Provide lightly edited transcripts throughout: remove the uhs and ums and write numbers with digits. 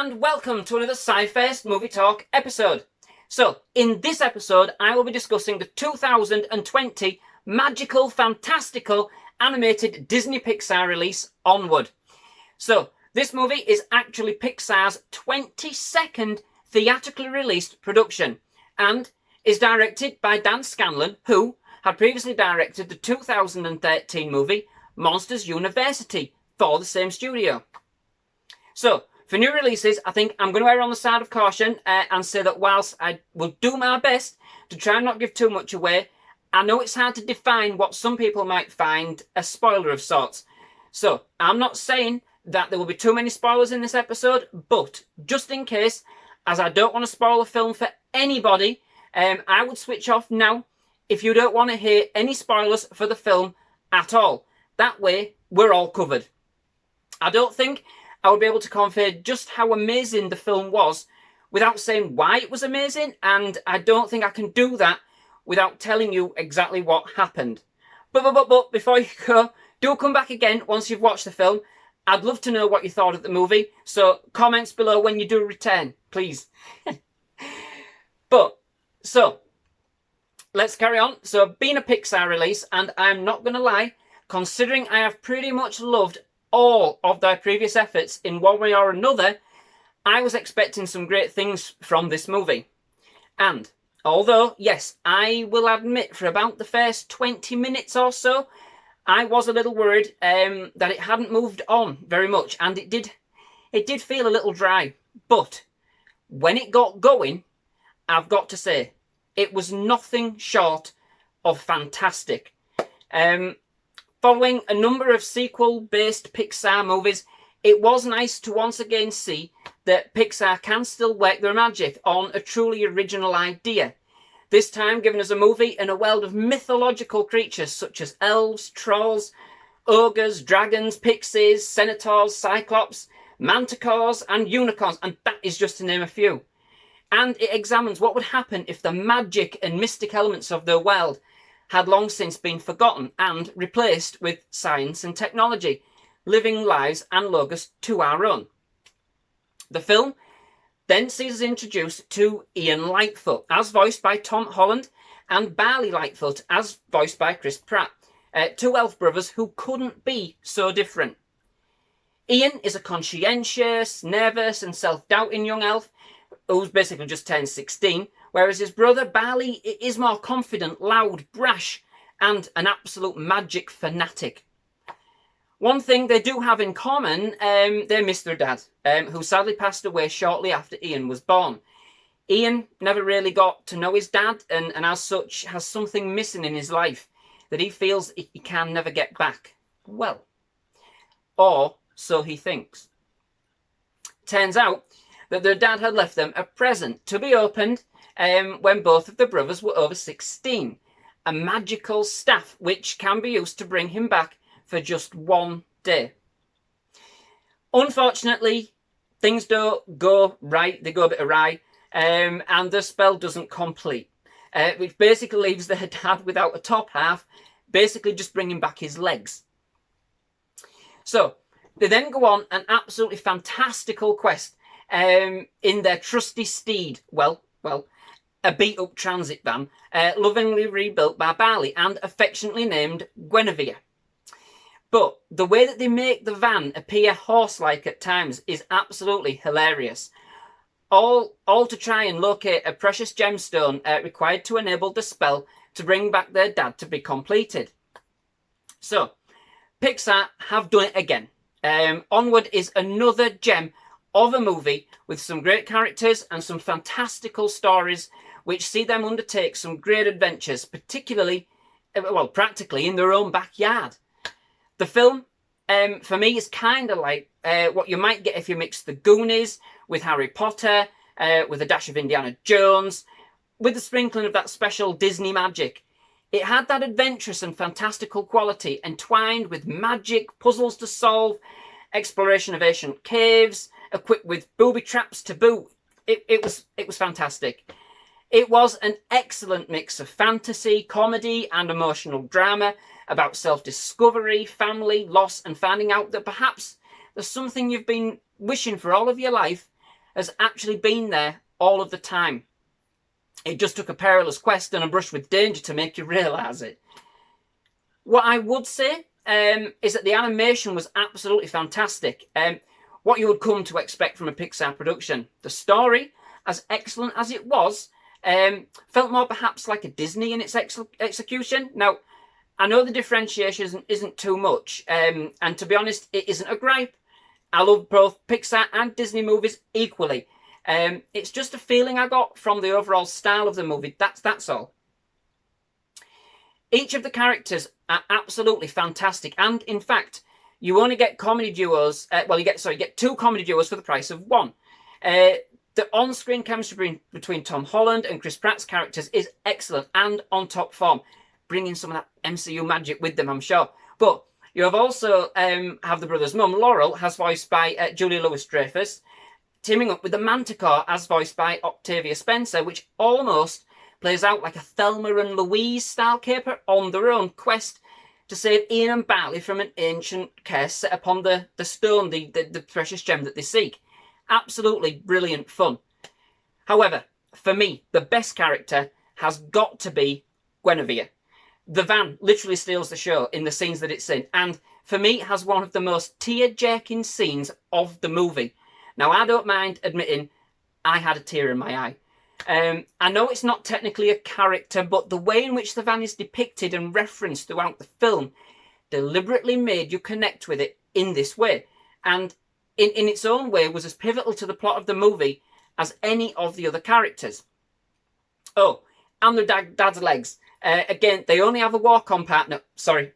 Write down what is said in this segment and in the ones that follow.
and welcome to another SciFirst MovieTalk episode. So, in this episode, I will be discussing the 2020 magical, fantastical, animated Disney Pixar release, Onward. So, this movie is actually Pixar's 22nd theatrically released production, and is directed by Dan Scanlon, who had previously directed the 2013 movie Monsters University for the same studio. So, for new releases, I think I'm going to err on the side of caution and say that whilst I will do my best to try and not give too much away, I know it's hard to define what some people might find a spoiler of sorts. So, I'm not saying that there will be too many spoilers in this episode, but just in case, as I don't want to spoil the film for anybody, I would switch off now if you don't want to hear any spoilers for the film at all. That way, we're all covered. I don't think I would be able to convey just how amazing the film was without saying why it was amazing, and I don't think I can do that without telling you exactly what happened. But before you go, do come back again once you've watched the film. I'd love to know what you thought of the movie, so comments below when you do return, please. So, let's carry on. So, being a Pixar release, and I'm not going to lie, considering I have pretty much loved all of their previous efforts in one way or another, I was expecting some great things from this movie. And although, yes, I will admit for about the first 20 minutes or so, I was a little worried that it hadn't moved on very much, and it did feel a little dry. But when it got going, I've got to say, it was nothing short of fantastic. Following a number of sequel-based Pixar movies, it was nice to once again see that Pixar can still work their magic on a truly original idea. This time giving us a movie in a world of mythological creatures such as elves, trolls, ogres, dragons, pixies, centaurs, cyclops, manticores and unicorns, and that is just to name a few. And it examines what would happen if the magic and mystic elements of their world had long since been forgotten and replaced with science and technology, living lives analogous to our own. The film then sees us introduced to Ian Lightfoot, as voiced by Tom Holland, and Barley Lightfoot, as voiced by Chris Pratt, two elf brothers who couldn't be so different. Ian is a conscientious, nervous and self-doubting young elf who's basically just turned 16, whereas his brother Barley is more confident, loud, brash, and an absolute magic fanatic. One thing they do have in common, they miss their dad, who sadly passed away shortly after Ian was born. Ian never really got to know his dad, and as such has something missing in his life that he feels he can never get back. Well, or so he thinks. Turns out that their dad had left them a present to be opened when both of the brothers were over 16. A magical staff which can be used to bring him back for just one day. Unfortunately, things don't go right. They go a bit awry, and the spell doesn't complete, which basically leaves their dad without a top half, basically just bringing back his legs. So, they then go on an absolutely fantastical quest in their trusty steed, well, a beat-up transit van, lovingly rebuilt by Barley and affectionately named Guinevere. But the way that they make the van appear horse-like at times is absolutely hilarious. All to try and locate a precious gemstone required to enable the spell to bring back their dad to be completed. So, Pixar have done it again. Onward is another gem of a movie with some great characters and some fantastical stories which see them undertake some great adventures, particularly, well, practically in their own backyard. The film, for me, is kind of like what you might get if you mix the Goonies with Harry Potter, with a dash of Indiana Jones, with the sprinkling of that special Disney magic. It had that adventurous and fantastical quality entwined with magic, puzzles to solve, exploration of ancient caves, equipped with booby traps to boot. It was fantastic. It was an excellent mix of fantasy, comedy and emotional drama about self-discovery, family, loss and finding out that perhaps there's something you've been wishing for all of your life has actually been there all of the time. It just took a perilous quest and a brush with danger to make you realise it. What I would say is that the animation was absolutely fantastic. What you would come to expect from a Pixar production. The story, as excellent as it was, felt more perhaps like a Disney in its execution. Now, I know the differentiation isn't too much, and to be honest, it isn't a gripe. I love both Pixar and Disney movies equally. It's just a feeling I got from the overall style of the movie. That's all. Each of the characters are absolutely fantastic, and in fact, you only get comedy duos. You get 2 comedy duos for the price of 1. The on-screen chemistry between Tom Holland and Chris Pratt's characters is excellent and on top form, bringing some of that MCU magic with them, I'm sure. But you have also have the brothers' mum, Laurel, as voiced by Julia Louis-Dreyfus, teaming up with the Manticore, as voiced by Octavia Spencer, which almost plays out like a Thelma and Louise style caper on their own quest to save Ian and Barley from an ancient curse set upon the stone, the precious gem that they seek. Absolutely brilliant fun. However, for me, the best character has got to be Guinevere. The van literally steals the show in the scenes that it's in, and for me has one of the most tear-jerking scenes of the movie. Now, I don't mind admitting I had a tear in my eye. I know it's not technically a character, but the way in which the van is depicted and referenced throughout the film deliberately made you connect with it in this way, and in its own way was as pivotal to the plot of the movie as any of the other characters. Oh, and their dad's legs. Again, they only have a walk-on part. No, sorry.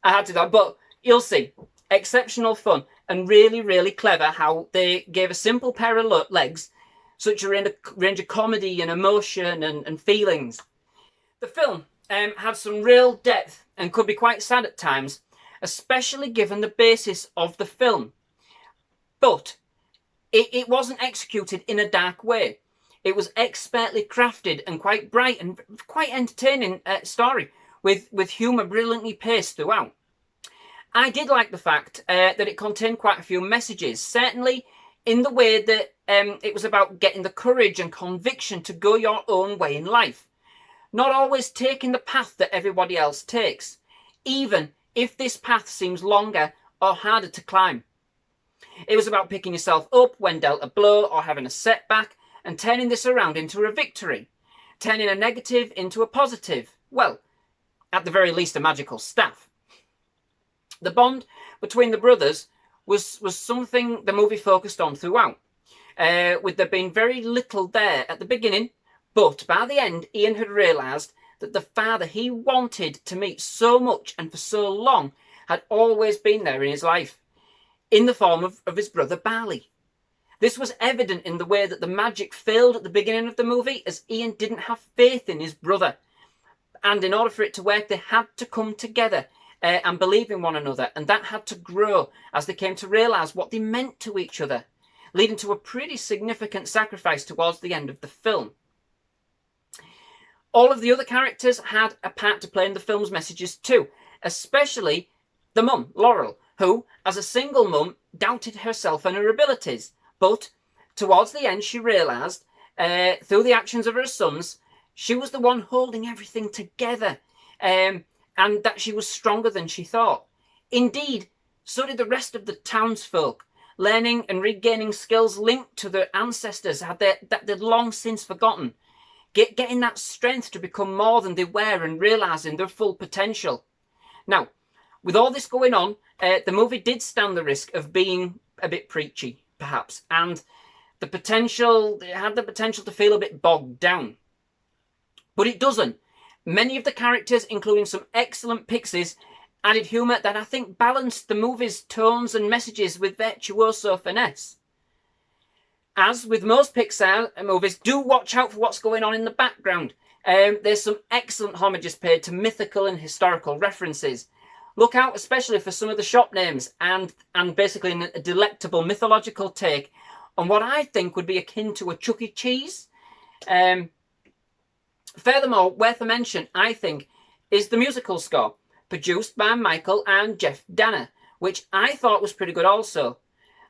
I had to do that, but you'll see. Exceptional fun and really, really clever how they gave a simple pair of legs such a range of comedy and emotion and feelings. The film had some real depth and could be quite sad at times, especially given the basis of the film. But it wasn't executed in a dark way. It was expertly crafted and quite bright and quite entertaining story with humour brilliantly paced throughout. I did like the fact that it contained quite a few messages, certainly in the way that it was about getting the courage and conviction to go your own way in life. Not always taking the path that everybody else takes, even if this path seems longer or harder to climb. It was about picking yourself up when dealt a blow or having a setback and turning this around into a victory, turning a negative into a positive. Well, at the very least, a magical staff. The bond between the brothers was something the movie focused on throughout, with there being very little there at the beginning, but by the end, Ian had realised that the father he wanted to meet so much and for so long had always been there in his life, in the form of his brother Barley. This was evident in the way that the magic failed at the beginning of the movie, as Ian didn't have faith in his brother. And in order for it to work, they had to come together and believe in one another. And that had to grow as they came to realise what they meant to each other, leading to a pretty significant sacrifice towards the end of the film. All of the other characters had a part to play in the film's messages too, especially the mum, Laurel, who, as a single mum, doubted herself and her abilities. But towards the end, she realised, through the actions of her sons, she was the one holding everything together, and that she was stronger than she thought. Indeed, so did the rest of the townsfolk, learning and regaining skills linked to their ancestors that they'd long since forgotten, getting that strength to become more than they were and realising their full potential. Now, with all this going on, the movie did stand the risk of being a bit preachy, perhaps, and it had the potential to feel a bit bogged down. But it doesn't. Many of the characters, including some excellent pixies, added humour that I think balanced the movie's tones and messages with virtuoso finesse. As with most Pixar movies, do watch out for what's going on in the background. There's some excellent homages paid to mythical and historical references. Look out especially for some of the shop names and basically a delectable mythological take on what I think would be akin to a Chuck E. Cheese. Furthermore, worth a mention, I think, is the musical score, produced by Michael and Jeff Danner, which I thought was pretty good also.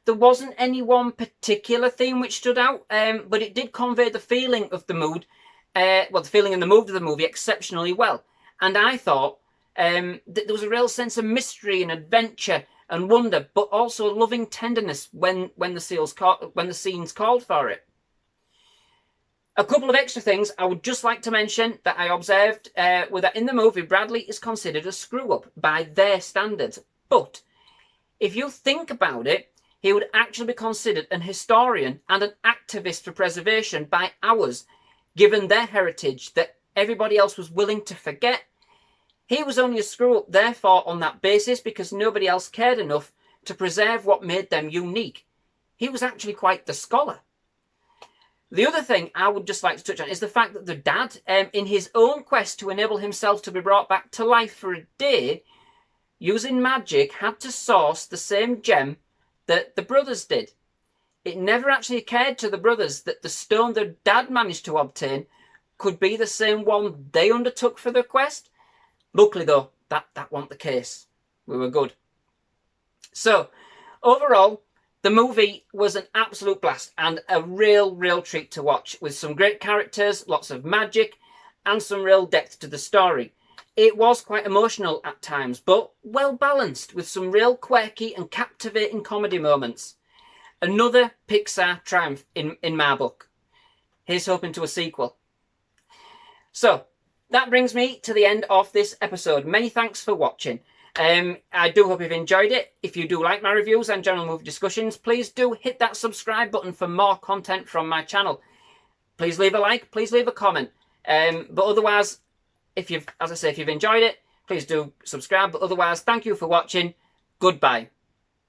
There wasn't any one particular theme which stood out, but it did convey the feeling of the mood, the feeling and the mood of the movie exceptionally well. And I thought that there was a real sense of mystery and adventure and wonder, but also a loving tenderness when the scenes called for it. A couple of extra things I would just like to mention that I observed were that in the movie, Bradley is considered a screw-up by their standards. But if you think about it, he would actually be considered an historian and an activist for preservation by ours, given their heritage that everybody else was willing to forget. He was only a screw-up, therefore, on that basis, because nobody else cared enough to preserve what made them unique. He was actually quite the scholar. The other thing I would just like to touch on is the fact that the dad, in his own quest to enable himself to be brought back to life for a day, using magic, had to source the same gem that the brothers did. It never actually occurred to the brothers that the stone their dad managed to obtain could be the same one they undertook for the quest. Luckily, though, that wasn't the case. We were good. So, overall, the movie was an absolute blast and a real treat to watch, with some great characters, lots of magic, and some real depth to the story. It was quite emotional at times, but well balanced, with some real quirky and captivating comedy moments. Another Pixar triumph in my book. Here's hoping to a sequel. So, that brings me to the end of this episode. Many thanks for watching. I do hope you've enjoyed it. If you do like my reviews and general movie discussions, please do hit that subscribe button for more content from my channel. Please leave a like, please leave a comment. But otherwise, if you've enjoyed it, please do subscribe. But otherwise, thank you for watching. Goodbye.